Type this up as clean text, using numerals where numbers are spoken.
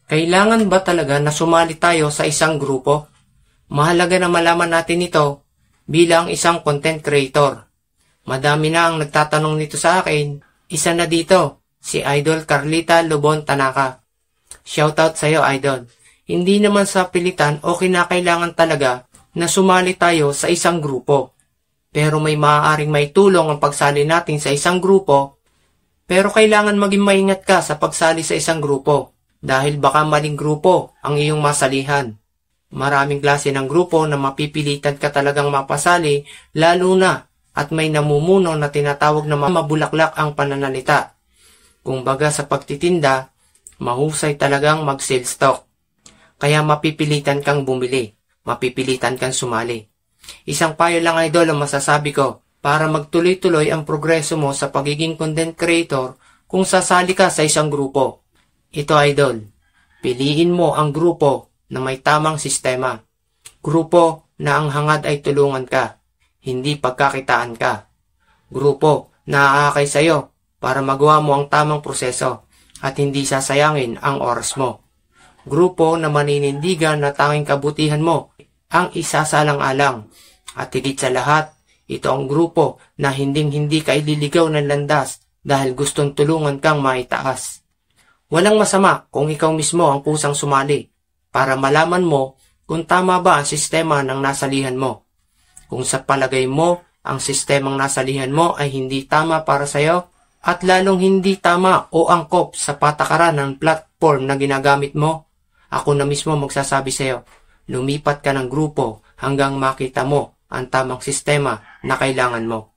Kailangan ba talaga na sumali tayo sa isang grupo? Mahalaga na malaman natin ito bilang isang content creator. Madami na ang nagtatanong nito sa akin. Isa na dito, si Idol Carlita Lubon Tanaka. Shoutout sa iyo, Idol. Hindi naman sa pilitan o kinakailangan talaga na sumali tayo sa isang grupo. Pero may maaaring maitulong ang pagsali natin sa isang grupo. Pero kailangan maging maingat ka sa pagsali sa isang grupo dahil baka maling grupo ang iyong masalihan. Maraming klase ng grupo na mapipilitan ka talagang mapasali lalo na at may namumuno na tinatawag na mabulaklak ang pananalita. Kung baga sa pagtitinda, mahusay talagang mag-sell stock. Kaya mapipilitan kang bumili, mapipilitan kang sumali. Isang payo lang, Idol, ang masasabi ko para magtuloy-tuloy ang progreso mo sa pagiging content creator kung sasali ka sa isang grupo. Ito, Idol, piliin mo ang grupo na may tamang sistema. Grupo na ang hangad ay tulungan ka, hindi pagkakitaan ka. Grupo na aakay sa iyo para magawa mo ang tamang proseso at hindi sasayangin ang oras mo. Grupo na maninindigan na tanging kabutihan mo ang isasalang-alang. At higit sa lahat, ito ang grupo na hinding-hindi ka ililigaw ng landas dahil gustong tulungan kang maitaas. Walang masama kung ikaw mismo ang kusang sumali para malaman mo kung tama ba ang sistema ng nasalihan mo. Kung sa palagay mo ang sistemang nasalihan mo ay hindi tama para sa iyo at lalong hindi tama o angkop sa patakaran ng platform na ginagamit mo, ako na mismo magsasabi sa iyo, lumipat ka ng grupo hanggang makita mo ang tamang sistema na kailangan mo.